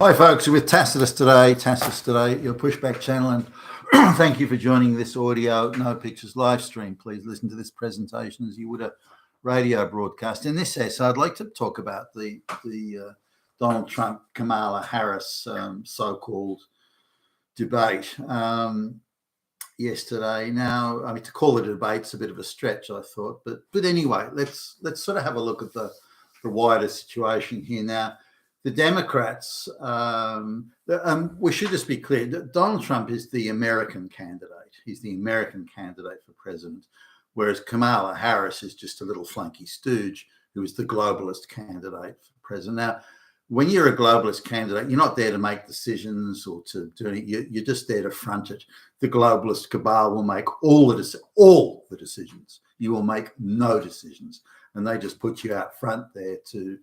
Hi, folks. We're with Tacitus today. Tacitus today, your pushback channel, and thank you for joining this audio, no pictures live stream. Please listen to this presentation as you would a radio broadcast. In this essay, I'd like to talk about the Donald Trump Kamala Harris so-called debate yesterday. Now, I mean, to call it a debate's a bit of a stretch, I thought, but anyway, let's sort of have a look at the wider situation here now. The Democrats, we should just be clear, Donald Trump is the American candidate. He's the American candidate for president, whereas Kamala Harris is just a little flunky stooge who is the globalist candidate for president. Now, when you're a globalist candidate, you're not there to make decisions or to do anything. You're just there to front it. The globalist cabal will make all the decisions. You will make no decisions. And they just put you out front there to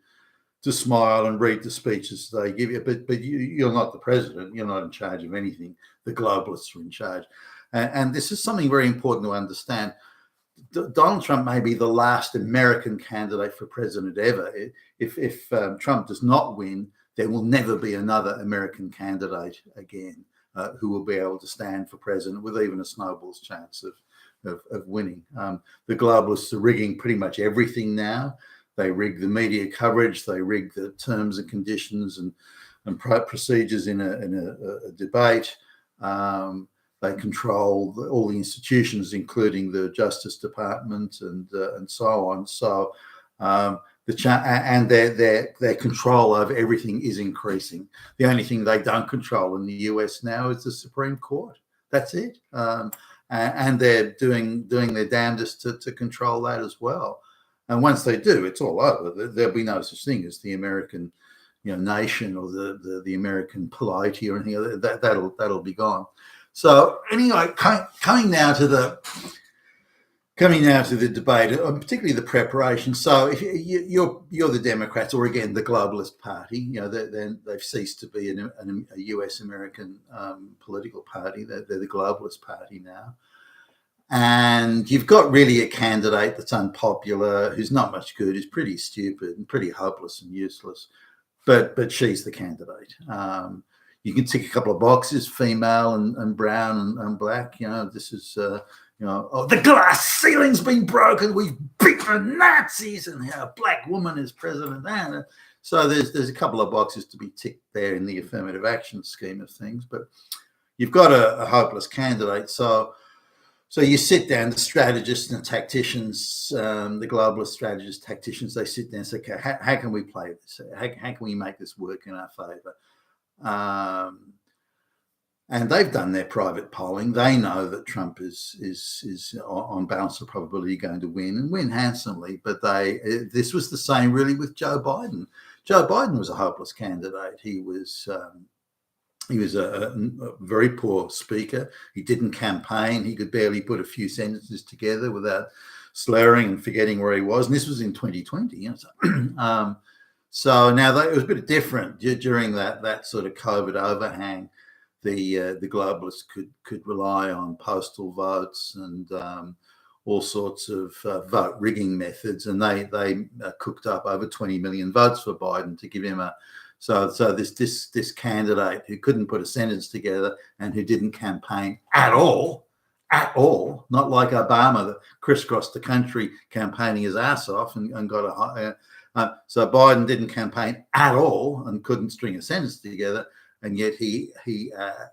smile and read the speeches they give you, but you're not the president. You're not in charge of anything. The globalists are in charge, and this is something very important to understand. Donald Trump may be the last American candidate for president ever. If Trump does not win, there will never be another American candidate again who will be able to stand for president with even a snowball's chance of winning. The globalists are rigging pretty much everything now. They rig the media coverage. They rig the terms and conditions and procedures in a debate. They control all the institutions, including the Justice Department and so on. So their control over everything is increasing. The only thing they don't control in the US now is the Supreme Court. That's it. And they're doing their damnedest to control that as well. And once they do, it's all over. There'll be no such thing as the American, nation or the American polity or anything. That'll be gone. So anyway, coming now to the debate, particularly the preparation. So if you're the Democrats, or again the globalist party, they've ceased to be a U.S. American political party. They're the globalist party now. And you've got really a candidate that's unpopular, who's not much good, who's pretty stupid and pretty hopeless and useless, but she's the candidate. You can tick a couple of boxes, female and brown and black. This is, the glass ceiling's been broken. We've beaten the Nazis, and a black woman is president. So there's a couple of boxes to be ticked there in the affirmative action scheme of things. But you've got a hopeless candidate. So you sit down, the strategists and the tacticians, the globalist strategists, tacticians, they sit down and say, okay, how can we play this? How can we make this work in our favor? And they've done their private polling. They know that Trump is on balance of probability going to win and win handsomely. But this was the same really with Joe Biden. Joe Biden was a hopeless candidate. He was a very poor speaker. He didn't campaign. He could barely put a few sentences together without slurring and forgetting where he was. And this was in 2020. So now it was a bit different during that sort of COVID overhang. The globalists could rely on postal votes and all sorts of vote rigging methods, and they cooked up over 20 million votes for Biden to give him a. So this candidate who couldn't put a sentence together and who didn't campaign at all, not like Obama that crisscrossed the country campaigning his ass off and got a. So Biden didn't campaign at all and couldn't string a sentence together, and yet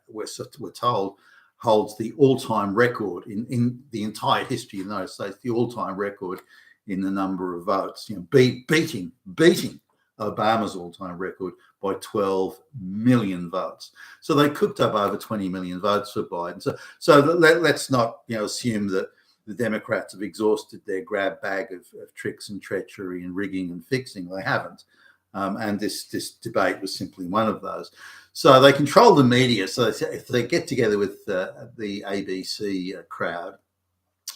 we're told holds the all-time record in the entire history of the United States, the all-time record in the number of votes, beating Obama's all-time record by 12 million votes. So they cooked up over 20 million votes for Biden. So let's not assume that the Democrats have exhausted their grab bag of tricks and treachery and rigging and fixing. They haven't. And this debate was simply one of those. So they control the media. So if they get together with the ABC crowd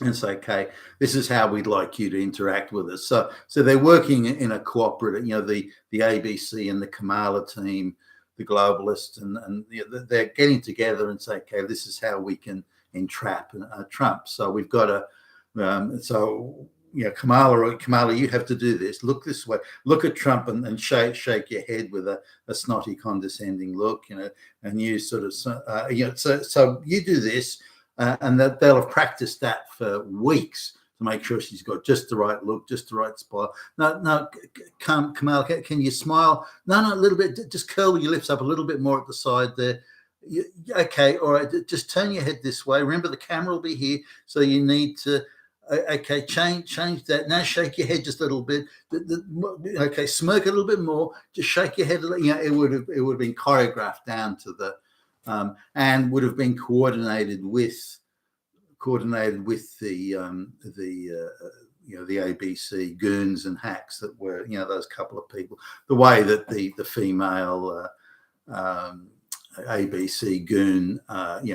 and say, okay, this is how we'd like you to interact with us. So they're working in a cooperative, the ABC and the Kamala team, the globalists, and they're getting together and say, okay, this is how we can entrap Trump. So we've got so Kamala, you have to do this. Look this way. Look at Trump and shake your head with a snotty, condescending look, and you sort of, so you do this, and that they'll have practiced that for weeks to make sure she's got just the right look, just the right smile. No, Kamala, can you smile? No, a little bit. Just curl your lips up a little bit more at the side there. Okay, all right. Just turn your head this way. Remember, the camera will be here, so you need to. Okay, change that. Now shake your head just a little bit. Okay, smirk a little bit more. Just shake your head a little. It would have been choreographed down to the, and would have been coordinated with the the ABC goons and hacks that were those couple of people. The way that the female ABC goon,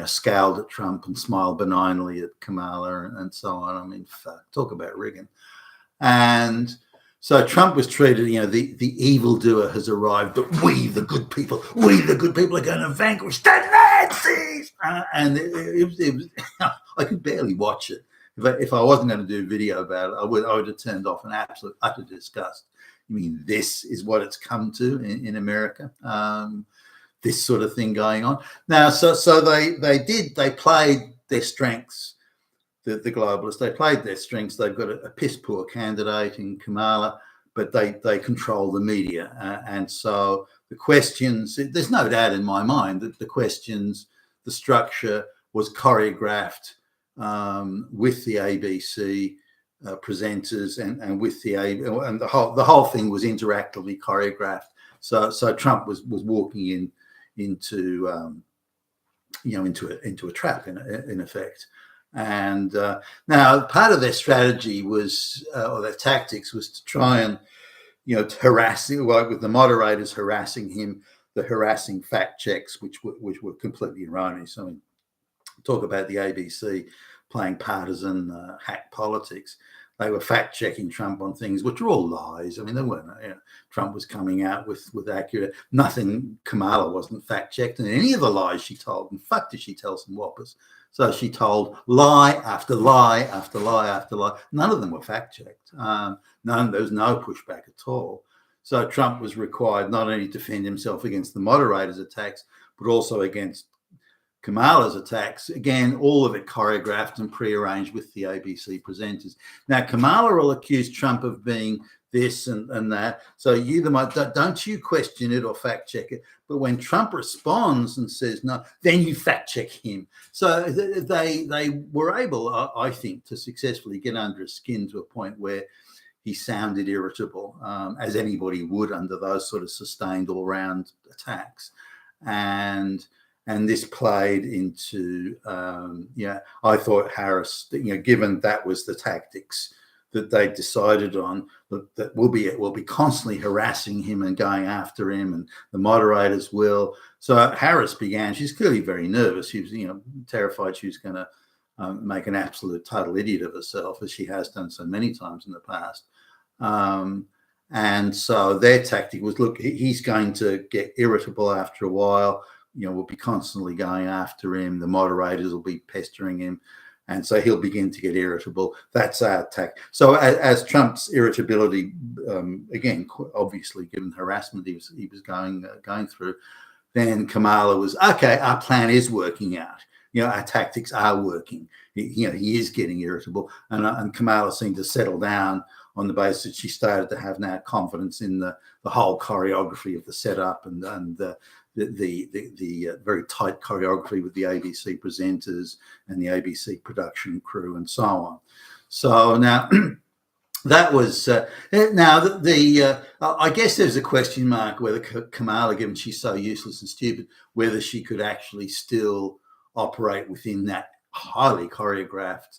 scowled at Trump and smiled benignly at Kamala and so on. I mean, talk about rigging. And so Trump was treated, the evildoer has arrived, but we, the good people, are going to vanquish the Nazis. And it was, I could barely watch it. If I wasn't going to do a video about it, I would have turned off in absolute utter disgust. I mean, this is what it's come to in America. This sort of thing going on now. So they played their strengths. The globalists, they played their strengths. They've got a piss poor candidate in Kamala, but they control the media, and so the questions. There's no doubt in my mind that the questions, the structure was choreographed with the ABC presenters and with and the whole thing was interactively choreographed. So Trump was walking into a trap in effect. And now part of their strategy was, or their tactics was to try and, to harass him, like with the moderators harassing him, the harassing fact checks, which were completely erroneous. I mean, talk about the ABC playing partisan hack politics. They were fact checking Trump on things which were all lies. I mean, they weren't. Trump was coming out with accurate. Nothing. Kamala wasn't fact checked, and any of the lies she told. In fact, did she tell some whoppers? So she told lie after lie after lie after lie. None of them were fact checked. There was no pushback at all. So Trump was required not only to defend himself against the moderators' attacks, but also against Kamala's attacks. Again, all of it choreographed and prearranged with the ABC presenters. Now, Kamala will accuse Trump of being this and that. So don't you question it or fact check it. But when Trump responds and says no, then you fact check him. So they were able, I think, to successfully get under his skin to a point where he sounded irritable, as anybody would under those sort of sustained all-round attacks. And this played into, I thought Harris, given that was the tactics that they decided on, that we'll be constantly harassing him and going after him, and the moderators will. So Harris began. She's clearly very nervous. She was, terrified she was going to make an absolute total idiot of herself, as she has done so many times in the past. And so their tactic was, look, he's going to get irritable after a while. We'll be constantly going after him. The moderators will be pestering him. And so he'll begin to get irritable. That's our attack. So as Trump's irritability, again, obviously given harassment he was going through, then Kamala was, okay, our plan is working out. Our tactics are working. He is getting irritable. And Kamala seemed to settle down on the basis that she started to have now confidence in the whole choreography of the setup and the very tight choreography with the ABC presenters and the ABC production crew and so on. So now that was I guess there's a question mark whether Kamala, given she's so useless and stupid, whether she could actually still operate within that highly choreographed,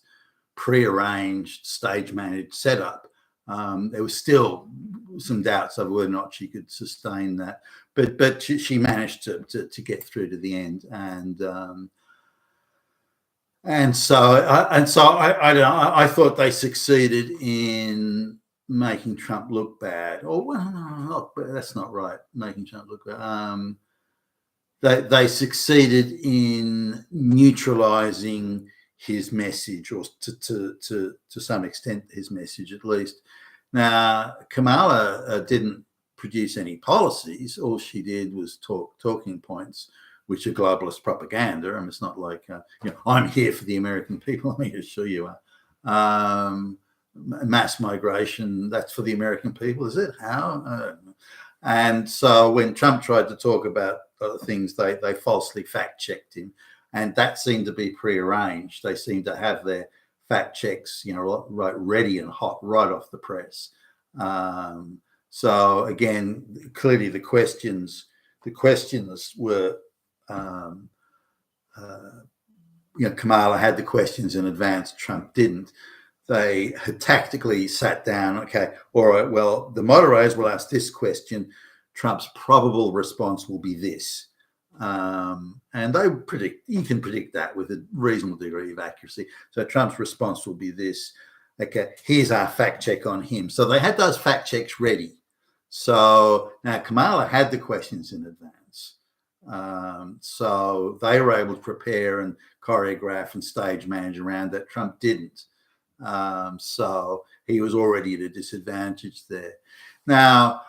prearranged, stage managed setup. There was still some doubts over whether or not she could sustain that, but she managed to get through to the end, and so I thought they succeeded in making Trump look bad. Or well, that's not right. Making Trump look bad. They succeeded in neutralizing his message, or to some extent his message at least. Now, Kamala didn't produce any policies. All she did was talking points, which are globalist propaganda. I mean, it's not like, I'm here for the American people. I mean, sure you are. Mass migration, that's for the American people, is it? How? And so when Trump tried to talk about other things, they falsely fact-checked him. And that seemed to be prearranged. They seemed to have their fact checks, right, ready and hot, right off the press. So again, clearly the questions were, Kamala had the questions in advance. Trump didn't. They had tactically sat down. Okay, all right. Well, the moderators will ask this question. Trump's probable response will be this. And they predict, you can predict that with a reasonable degree of accuracy. So Trump's response will be this. Okay, here's our fact check on him. So they had those fact checks ready. So now Kamala had the questions in advance. So they were able to prepare and choreograph and stage manage around that. Trump didn't. So he was already at a disadvantage there. Now,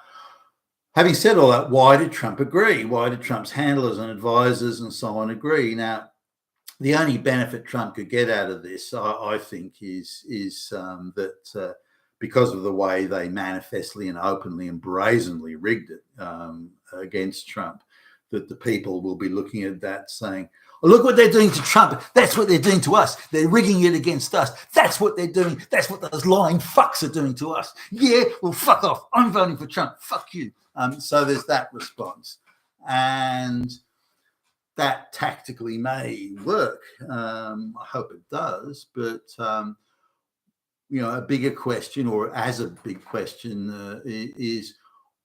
having said all that, why did Trump agree? Why did Trump's handlers and advisors and so on agree? Now, the only benefit Trump could get out of this, I think, is that because of the way they manifestly and openly and brazenly rigged it against Trump, that the people will be looking at that saying, oh, look what they're doing to Trump. That's what they're doing to us. They're rigging it against us. That's what they're doing. That's what those lying fucks are doing to us. Yeah, well, fuck off. I'm voting for Trump. Fuck you. So there's that response. And that tactically may work. I hope it does. But, a bigger question, or as a big question, is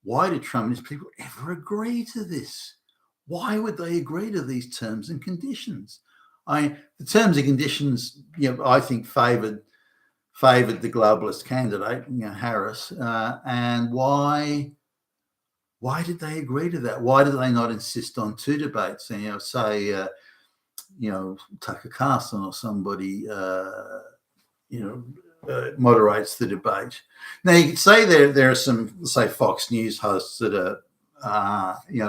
why did Trump and his people ever agree to this? Why would they agree to these terms and conditions? The terms and conditions, I think favoured the globalist candidate, Harris. And why did they agree to that? Why did they not insist on two debates? And, say, Tucker Carlson or somebody, moderates the debate. Now, you could say there are some, say, Fox News hosts that are,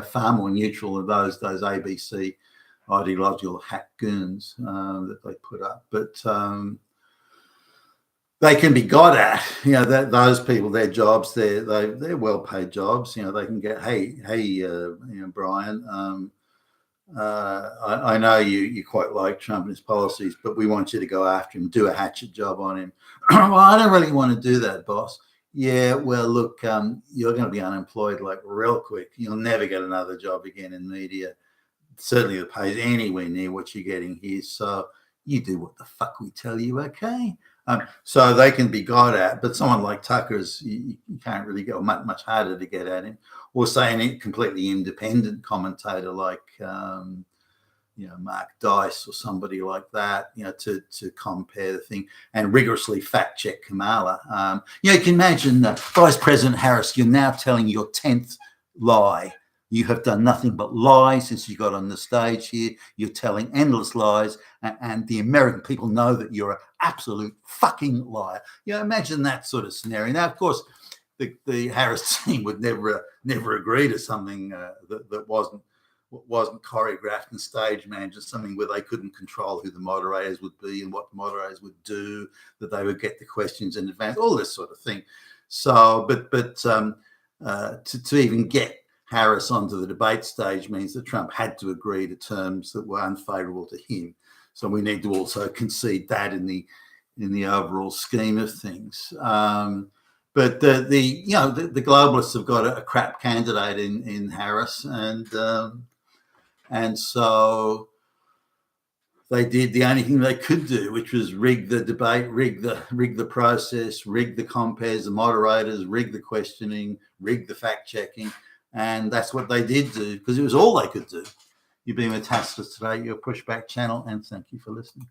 far more neutral than those ABC ideological hack goons that they put up. But they can be got at. That those people, their jobs, they're well-paid jobs. They can get, hey, Brian, I know you quite like Trump and his policies, but we want you to go after him, do a hatchet job on him. Well, I don't really want to do that, boss. Yeah, well, look, you're going to be unemployed like real quick. You'll never get another job again in media. Certainly the pay's anywhere near what you're getting here. So you do what the fuck we tell you, okay? So they can be got at, but someone like Tucker's, you can't really go much harder to get at him. Or say a completely independent commentator like, Mark Dice or somebody like that, to compare the thing and rigorously fact check Kamala. You can imagine Vice President Harris, you're now telling your 10th lie. You have done nothing but lie since you got on the stage here. You're telling endless lies, and the American people know that you're an absolute fucking liar. Imagine that sort of scenario. Now, of course, the Harris team would never agree to something that wasn't choreographed and stage managed, something where they couldn't control who the moderators would be and what the moderators would do, that they would get the questions in advance, all this sort of thing. So, but to even get Harris onto the debate stage means that Trump had to agree to terms that were unfavourable to him. So we need to also concede that in the overall scheme of things. But the globalists have got a crap candidate in Harris, and so they did the only thing they could do, which was rig the debate, rig the process, rig the compares, the moderators, rig the questioning, rig the fact checking. And that's what they did do, because it was all they could do. You've been with Tassler today, your Pushback channel, and thank you for listening.